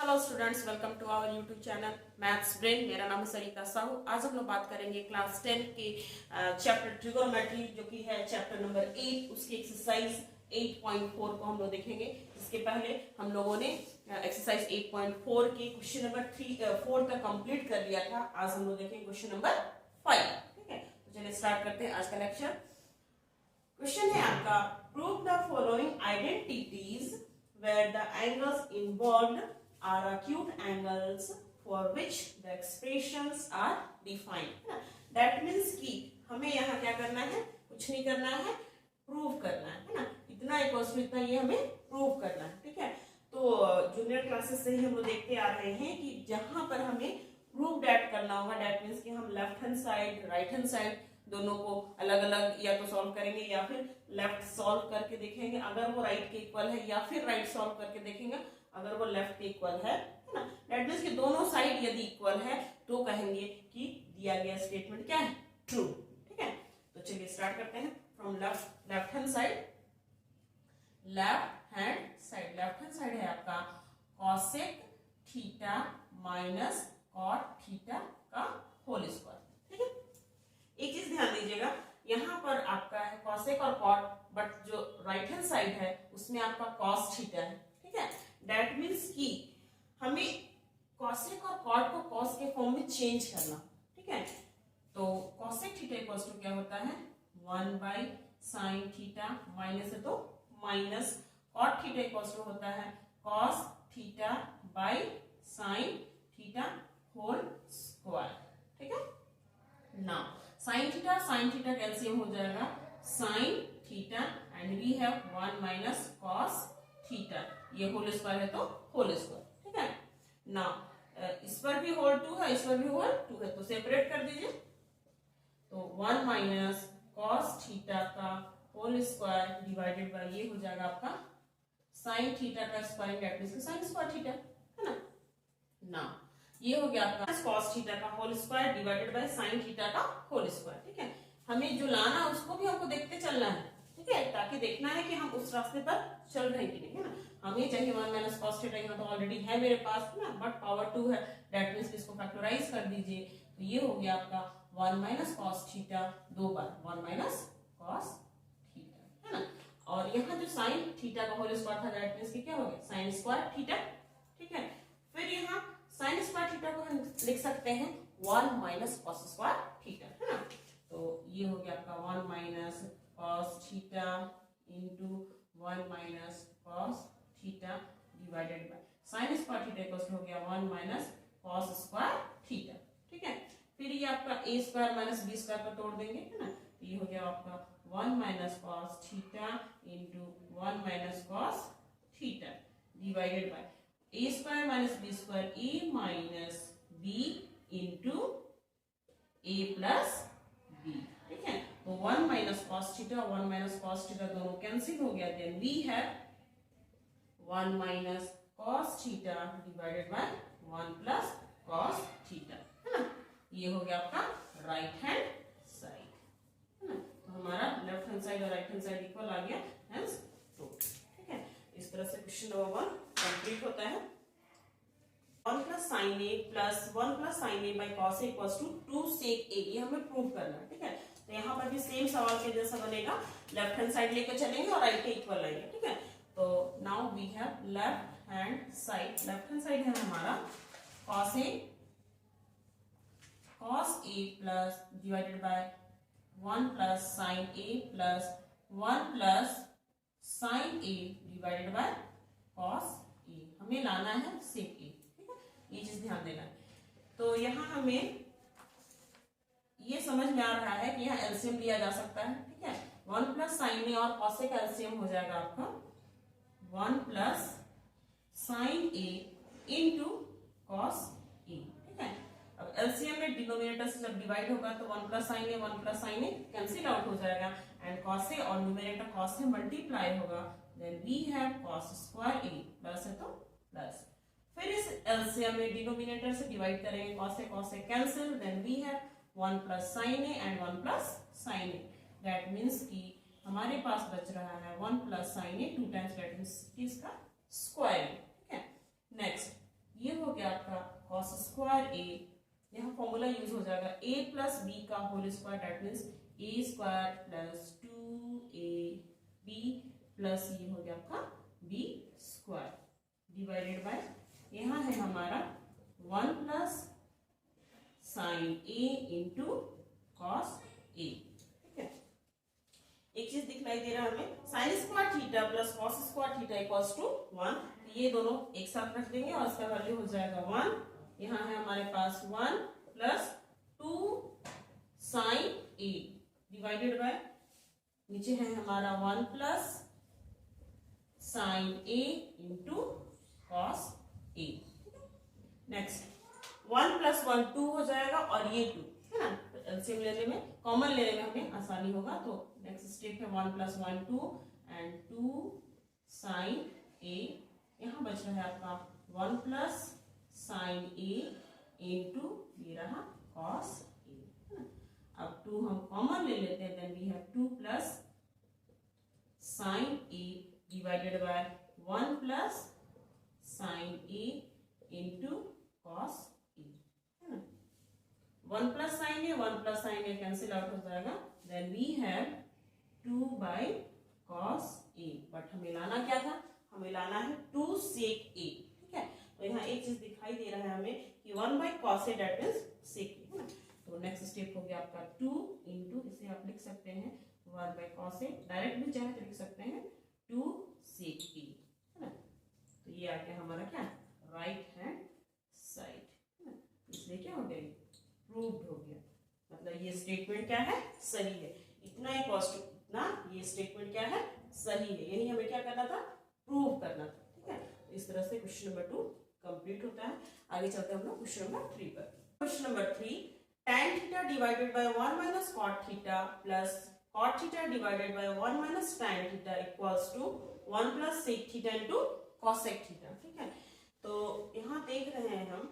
Hello students, welcome to our YouTube channel maths brain. मेरा नाम है सरिता साहू। आज हम लोग बात करेंगे क्लास 10 के चैप्टर ट्रिगोनोमेट्री, जो कि है चैप्टर नंबर 8, उसकी एक्सरसाइज 8.4 को हम लोग देखेंगे। इसके पहले हम लोगों ने एक्सरसाइज 8.4 के क्वेश्चन नंबर 4 तक कंप्लीट कर लिया था। आज हम लोग देखेंगे क्वेश्चन नंबर 5। ठीक है, तो चलिए स्टार्ट करते हैं आज का लेक्चर। क्वेश्चन है आपका, prove the following identities where the angles involved are acute angles for which the expressions are defined। That means कि हमें यहाँ क्या करना है, कुछ नहीं करना है, प्रूव करना है ना। इतना इक्वल्स टू इतना, ये हमें प्रूव करना है। ठीक है, तो जूनियर क्लासेस से ही हम लोग देखते आ रहे हैं कि जहां पर हमें प्रूव डैट करना होगा, डैट मीन्स कि हम left hand side right hand side दोनों को अलग अलग या तो सॉल्व करेंगे या फिर लेफ्ट सॉल्व करके देखेंगे अगर वो राइट के इक्वल है, या फिर राइट सॉल्व करके देखेंगे अगर वो लेफ्ट के इक्वल है ना। दैट मींस कि दोनों साइड यदि इक्वल है तो कहेंगे कि दिया गया स्टेटमेंट क्या है, ट्रू। ठीक है, तो चलिए स्टार्ट करते हैं from left hand side. Left hand side है आपका cosec theta minus cot theta का होल स्क्वायर। ठीक है, एक चीज ध्यान दीजिएगा, यहाँ पर आपका है कॉसेक और कॉट, बट जो राइट हैंड साइड है उसमें आपका कॉस थीटा है। ठीक है, दैट मीन्स कि हमें कॉसेक और कॉट को कॉस के फॉर्म में चेंज करना। ठीक है, तो कॉसेक थीटा इक्वल्स टू क्या होता है, 1 बाई साइन थीटा, माइनस है तो minus, cot theta equals to होता है cos theta by sine theta whole square. ठीक है, नाउ साइन थीटा कैल्सियम हो जाएगा sine theta and we have 1 minus cos theta, ये होल स्क्वायर है तो होल स्क्वायर। ठीक है, नाउ इस पर भी होल 2 है, इस पर भी होल 2 है, तो सेपरेट कर दीजिए। तो 1 माइनस कॉस थीटा का होल स्क्वायर डिवाइडेड बाय ये हो जाएगा आपका साइन थीटा का square, that means sine square theta, है ना। नाउ ये हो गया आपका cos थीटा का whole square divided by sin theta का होल स्क्वायर। ठीक है, हमें जो लाना उसको भी हमको देखते चलना है। ठीक है, ताकि देखना है कि हम उस रास्ते पर चल रहे हैं कि नहीं, है ना। हमें चाहिए 1 माइनस cos थीटा, यहाँ तो ऑलरेडी है मेरे पास ना, बट पावर 2 है, दैट मींस इसको फैक्टराइज कर दीजिए। तो ये हो गया आपका 1 माइनस cos थीटा, 2 बार 1 माइनस cos थीटा, है ना। और यहाँ जो sin थीटा का होल स्क्वायर था, दैट मींस क्या हो गया sin स्क्वायर थीटा। ठीक है, फिर यहाँ साइन स्क्वायर थीटा को हम लिख सकते हैं 1 माइनस कॉस स्क्वायर थीटा, है ना। तो ये हो गया आपका 1 minus cos theta into 1 minus cos theta divided by sign square theta equal हो गया 1 माइनस कॉस स्क्वायर थीटा। ठीक है, फिर ये आपका ए स्क्वायर माइनस बी स्क्वायर पर तोड़ देंगे, है ना। तो ये हो गया आपका 1 minus cos theta into 1 minus cos theta divided by A square minus B square, A minus B into A plus B. ठीक है, तो 1 minus cos theta 1 minus cos theta दोनों कैंसिल हो गया, then we have 1 minus cos theta divided by 1 plus cos theta, है ना। ये हो गया आपका राइट हैंड साइड, है ना। तो हमारा लेफ्ट हैंड साइड और राइट हैंड साइड इक्वल आ गया, हेंस ट्रू। ठीक है, इस तरह से क्वेश्चन नंबर 1 कंप्लीट होता है। 1 plus sine A plus 1 plus sine A by cos A equals to 2 sec A, ये हमें प्रूव करना है। ठीक है, तो यहाँ पर भी सेम सवाल के जैसा बनेगा, लेफ्ट हैंड साइड लेकर चलेंगे और राइट के इक्वल लाएंगे। ठीक है, तो now we have left hand side है हमारा cos A plus divided by 1 plus sine A plus 1 plus sine A divided by cos A, हमें लाना है सेक ए। ये चीज ध्यान देना है। तो यहाँ हमें ये समझ में आ रहा है कि यहाँ एलसीएम लिया जा सकता है। ठीक है, 1 प्लस साइन ए और कॉस ए का एलसीएम हो जाएगा आपका 1 plus sine A into cos A. ठीक है, अब एलसीएम में डिनोमिनेटर से जब डिवाइड होगा तो 1 plus sine A cancel out हो जाएगा, एंड कॉस ए और न्यूमरेटर कॉस से मल्टीप्लाई होगा, then we have cos square A, plus है तो प्लस। फिर इस एलसीएम में डिनोमिनेटर से डिवाइड करेंगे, कॉस से cancel, then we have 1 plus sine A and 1 plus sine A, that means कि हमारे पास बच रहा है 1 plus sine A 2 times, that means इसका स्क्वायर। ठीक है, नेक्स्ट कॉस स्क्वायर ए, यहाँ फॉर्मूला यूज हो जाएगा a प्लस बी का whole square, that means A square plus 2ab plus ये हो गया आपका b स्क्वायर डिवाइडेड बाय यहाँ है हमारा 1 plus sine a into cos a। ठीक है, एक चीज दिखलाई दे रहा है हमें, sine square theta plus cos square theta equals to 1, ये दोनों एक साथ रख देंगे और इसका वैल्यू हो जाएगा 1। यहाँ है हमारे पास 1 plus 2 sine a divided by नीचे है हमारा 1 plus sine a into cos a। Next 1 plus 1 2 हो जाएगा और ये 2 है ना, एलसीएम लेने में, कॉमन लेने में हमें आसानी होगा। तो नेक्स्ट स्टेप है 1 प्लस 1 2 एंड 2 साइन a, यहाँ बच रहा है आपका 1 प्लस साइन a इंटू ये रहा कॉस a, है ना। अब 2 हम कॉमन ले लेते हैं, then we have 2 plus sine a divided by 1 plus sine a into cos a, है ना। 1 plus sine a 1 plus sine a cancel out हो जाएगा, then we have 2 by cos a, but हमें लाना क्या था, हमें लाना है 2 सेक a। ठीक है, तो यहाँ एक चीज दिखाई दे रहा है हमें कि 1 by cos a that means sec a, है ना। तो नेक्स्ट स्टेप हो गया आपका 2 इंटू, इसे आप लिख सकते हैं 1 बाय कॉस a, डायरेक्ट भी चाहे तो लिख सकते हैं 2 सेक a, है ना। तो ये आ गया हमारा क्या, राइट हैंड साइड, है ना। इसलिए क्या हो गया, प्रूव्ड हो गया, मतलब ये स्टेटमेंट क्या है, सही है। इतना इक्वल्स टू इतना, ये स्टेटमेंट क्या है, सही है, यानी हमें क्या करना था, प्रूव करना था। ठीक है, इस तरह से क्वेश्चन नंबर 2 कंप्लीट होता है। आगे चलते हैं हम लोग क्वेश्चन नंबर 3 पर। Question number 3, tan theta divided by 1 minus cot theta plus cot theta divided by 1 minus tan theta equals to 1 plus sec theta into cosec theta. ठीक है, तो यहाँ देख रहे हैं हम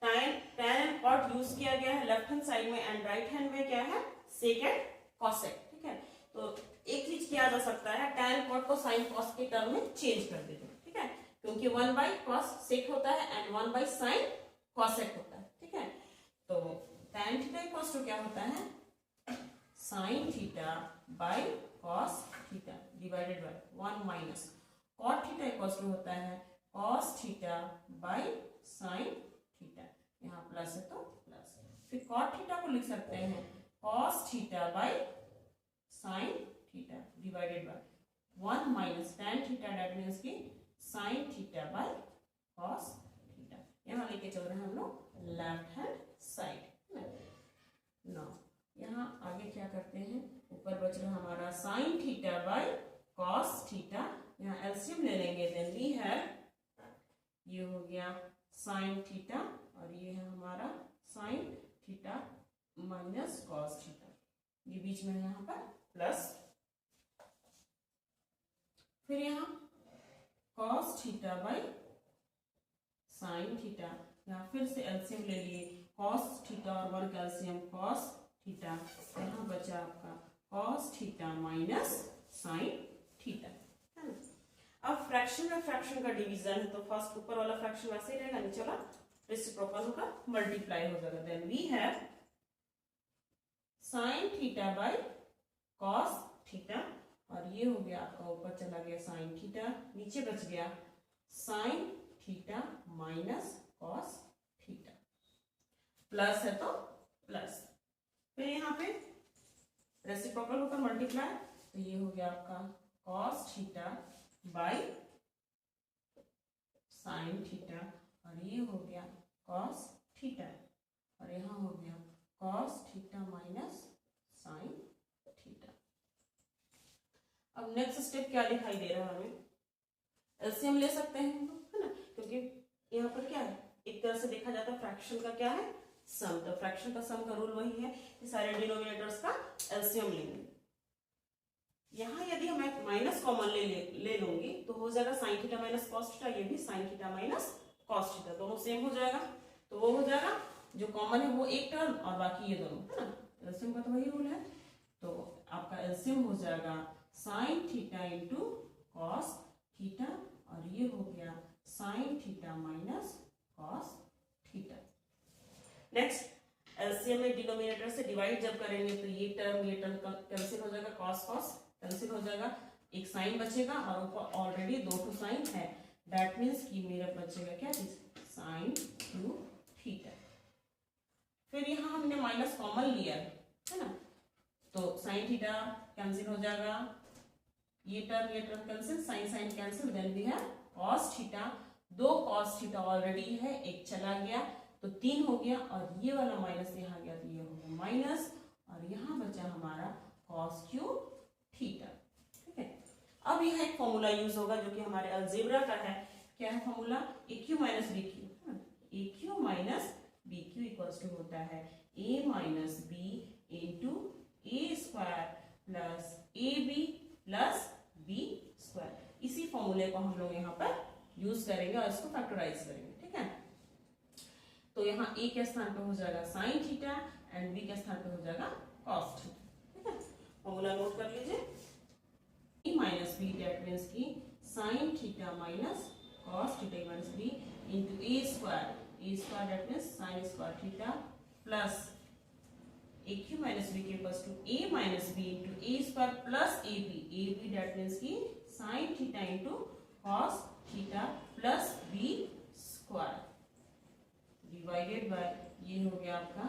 tan एंड कॉट यूज किया गया है लेफ्ट हैंड साइड में एंड राइट हैंड में क्या है, सेक एंड कॉसेक। ठीक है, तो एक चीज किया जा सकता है, tan कॉट को साइन कॉस के टर्म में चेंज कर देते हैं। ठीक है, क्योंकि 1 बाई कॉस सेक होता है एंड 1 बाई साइन कॉसेक होता है। ठीक है, तो tan थीटा इक्वल्स टू क्या होता है, sine theta by cos theta divided by 1 minus cot theta equals to होता है cos theta by sine theta, यहाँ प्लस है तो प्लस, फिर कॉट थीटा को लिख सकते हैं cos theta by sine theta divided by 1 minus tan theta that means की sine theta by cos theta. यहाँ लेके चल रहे हैं हम लोग लेफ्ट हैंड साइड। नाउ यहाँ आगे क्या करते हैं, ऊपर बच रहा हमारा sign theta by cos theta, यहाँ एलसीएम ले लेंगे, देन वी हैव, ये हो गया साइन थीटा और ये है हमारा sign theta minus cos theta, ये बीच में है यहाँ पर प्लस, फिर यहाँ cos theta by sine theta, यहाँ फिर से एलसीएम ले लिए, कॉस थीटा और 1 का एलसीएम कॉस थीटा, यहाँ बचा आपका cos theta minus sine theta, है ना। अब फ्रैक्शन में फ्रैक्शन का डिवीजन है, तो फर्स्ट ऊपर वाला फ्रैक्शन वैसे ही रहेगा, नीचे वाला रेसिप्रोकल होगा, मल्टीप्लाई हो जाएगा, then we have sine theta by cos theta और ये हो गया आपका, ऊपर चला गया साइन थीटा, नीचे बच गया sign theta minus cos theta, plus है तो प्लस, फिर यहाँ पे रेसिप्रोकल होकर मल्टीप्लाई, तो ये हो गया आपका cos theta by sine theta और ये हो गया कॉस थीटा और यहाँ हो गया cos theta minus sine theta. अब नेक्स्ट स्टेप क्या दिखाई दे रहा है हमें, एलसीएम ले सकते हैं हम लोग, है ना, क्योंकि यहाँ पर क्या है, एक तरह से देखा जाता है फ्रैक्शन का क्या है, सम, तो फ्रैक्शन का सम का रूल वही है कि सारे डिनोमिनेटर्स का एलसीएम लेंगे। यहाँ यदि हम माइनस कॉमन ले लूंगी तो हो जाएगा sine theta minus cos theta, ये भी sign theta minus cos theta, दोनों सेम हो जाएगा, तो वो हो जाएगा जो कॉमन है वो एक टर्म और बाकी ये दोनों, है ना, एलसीएम का तो वही रूल है, तो आपका एलसीएम हो जाएगा sine theta into cos theta और ये हो गया sign theta minus cos theta. Next LCM में डिनोमिनेटर से डिवाइड जब करेंगे तो ये टर्म कैंसिल हो जाएगा, कॉस कॉस कैंसिल हो जाएगा, एक साइन बचेगा और ऊपर ऑलरेडी 2 साइन है, दैट मीन्स कि मेरा बचेगा क्या चीज, साइन टू थीटा। फिर यहाँ हमने माइनस कॉमन लिया है ना, तो साइन थीटा कैंसिल हो जाएगा, ये term cancel, sine sine cancel, then we have cos theta. 2 cos theta already है, एक चला गया तो 3 हो गया, और ये वाला माइनस यहाँ गया तो ये हो गया माइनस, और यहाँ बचा हमारा कॉस क्यूब थीटा। ठीक है, अब यह एक फॉर्मूला यूज होगा जो कि हमारे अलजेब्रा का है। क्या है formula, A Q minus B Q, A Q minus B Q equals to होता है A minus B into A square plus A B plus B square. इसी फॉर्मूले को हम लोग यहाँ पर यूज करेंगे और इसको फैक्टराइज करेंगे। ठीक है, तो यहाँ ए के स्थान पे हो जाएगा साइन थीटा एंड बी के स्थान पे हो जाएगा कॉस थीटा। ठीक है, फॉर्मूला नोट कर लीजिए, A minus B that means की sine theta minus cos theta minus B into A square that means sine square theta plus A Q minus B के equals to A minus B into A square plus A B that means की sine theta into cos theta plus B square divided by ये हो गया आपका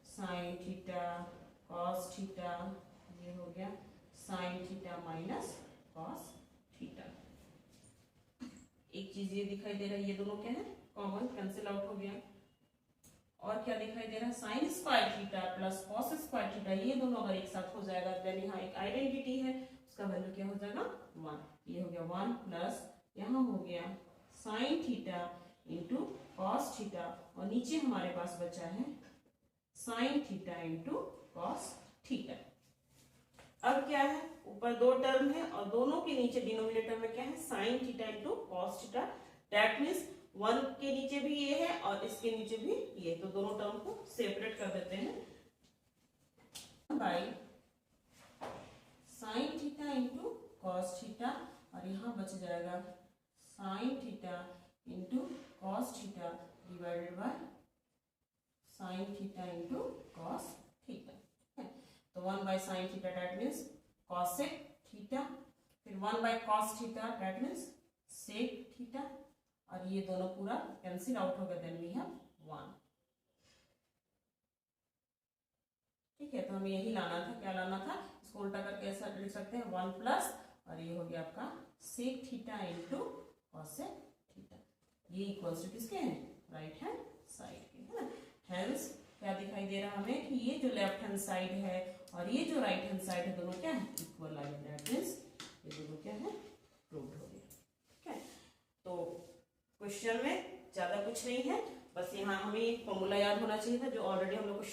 sine theta cos theta, ये हो गया sign theta minus cos theta. एक चीज ये दिखाई दे रहा है, ये दोनों क्या है, कॉमन, कैंसिल आउट हो गया। और क्या दिखाई दे रहा है, sign square theta plus cos square theta, ये दोनों अगर एक साथ हो जाएगा देन यहाँ एक आइडेंटिटी है, उसका वैल्यू क्या हो जाएगा 1। ये हो गया 1 प्लस यहाँ हो गया sign theta into cos theta, और नीचे हमारे पास बचा है sine theta into cos theta. अब क्या है, ऊपर 2 टर्म है और दोनों के नीचे डिनोमिनेटर में क्या है, sine theta into cos theta, that means 1 के नीचे भी ये है और इसके नीचे भी ये, तो दोनों टर्म को सेपरेट कर देते हैं by sine theta into cos theta, और यहाँ बच जाएगा sine theta into cos theta divided by sine theta into cos theta. तो 1 by sine theta that means cosec theta, फिर 1 by cos theta that means sec theta, और ये दोनों पूरा कैंसिल आउट हो गया, देन वी हैव 1। ठीक है, तो हमें यही लाना था, क्या लाना था, इसको उल्टा करके ऐसा लिख सकते हैं 1 प्लस, और ये हो गया आपका sec theta into cosec theta, ये इक्वल्स टू किसके हैं, राइट हैंड साइड के, है ना। हेंस क्या दिखाई दे रहा हमें कि ये जो लेफ्ट हैंड साइड है और ये जो राइट हैंड साइड है दोनों क्या है, इक्वल आए, दैट मींस ये दोनों क्या है, प्रूव्ड हो गया। ठीक है, तो क्वेश्चन में ज्यादा कुछ नहीं है, बस यहाँ हमें एक फॉर्मूला याद होना चाहिए था जो ऑलरेडी हम लोग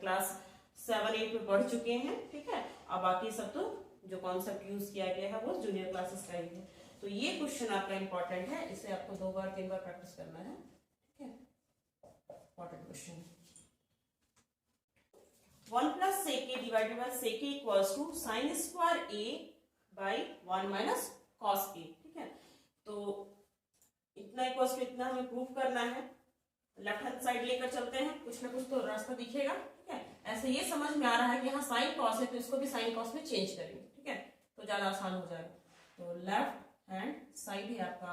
क्लास 7-8 में पढ़ चुके हैं। ठीक है, अब बाकी सब तो जो कॉन्सेप्ट यूज किया गया है वो जूनियर क्लासेस का ही है। तो ये क्वेश्चन आपका इंपॉर्टेंट है, इसे आपको 2 बार 3 बार प्रैक्टिस करना है। ठीक है, important question. 1 plus sec A divided by sec A equals to sine square A by 1 minus cos A. ठीक है, तो इतना इक्वल्स टू इतना हमें प्रूव करना है, लेफ्ट हैंड साइड लेकर चलते हैं, कुछ ना कुछ तो रास्ता दिखेगा। ठीक है, ऐसे ये समझ में आ रहा है कि यहाँ साइन कॉस है तो इसको भी साइन कॉस में चेंज करेंगे। ठीक है, तो ज्यादा आसान हो जाएगा। तो लेफ्ट हैंड साइड है आपका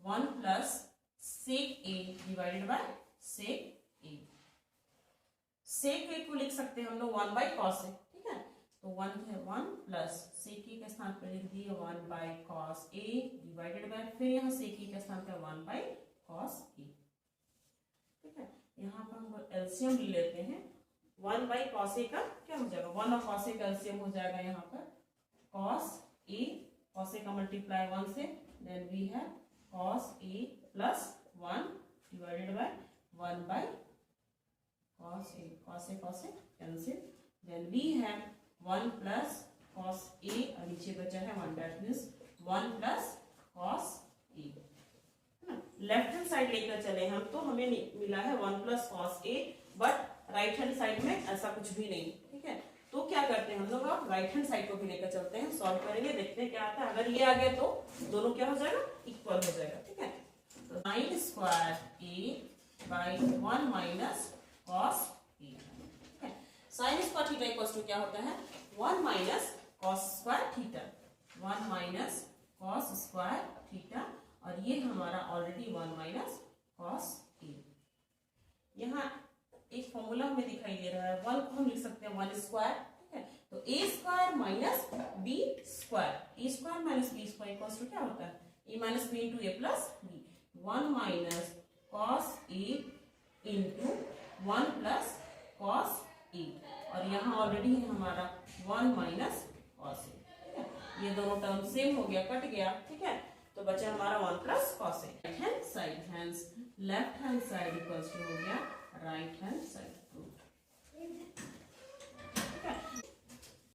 1 plus sec A divided by sec A. Sec A को लिख सकते हैं हम लोग 1 बाई कॉस ए। ठीक है, तो 1 है 1 प्लस सेक ए के स्थान पर लिख दिए 1 by cos A divided bye, फिर यहाँ सेक ए के स्थान पर 1 बाई कॉस ए। ठीक है, यहाँ पर हम एलसीएम ले लेते हैं। 1 बाई कॉस ए का क्या हो जाएगा, 1 और कॉस ए का एलसीएम हो जाएगा यहाँ पर कॉस ए, कॉस ए का मल्टीप्लाई 1 से, then we have cos A plus 1 divided by 1 by cos A cancel, then we have 1 plus cos A और नीचे बचा है 1, that means 1 plus cos A. Left hand side लेकर चले हम तो हमें मिला है 1 plus cos A, but right hand side में ऐसा कुछ भी नहीं। ठीक है, तो क्या करते हैं हम लोग, अब राइट हैंड साइड को भी लेकर चलते हैं, सॉल्व करेंगे, देखते हैं क्या आता है। अगर ये आ गया तो दोनों क्या हो जाएगा, इक्वल हो जाएगा। ठीक है, तो sine square A by 1 minus cos A. Sine square theta equals to क्या होता है 1 minus cos square theta, 1 minus cos square theta, और ये हमारा ऑलरेडी 1 माइनस कॉस ए। यहाँ एक फॉर्मूला हमें दिखाई दे रहा है, 1 को हम लिख सकते हैं 1 स्क्वायर, ठीक है। तो A square minus B square, A square minus B square equals to क्या होता है A minus B into A plus B, 1 minus cos A into 1 plus cos A, और यहाँ ऑलरेडी है हमारा 1 माइनस कॉस ए, ठीक है। ये दोनों टर्म सेम हो गया, कट गया, ठीक है। तो बचा हमारा 1 plus cos A. Right hand side, hands left hand side equals to हो गया राइट हैंड साइड।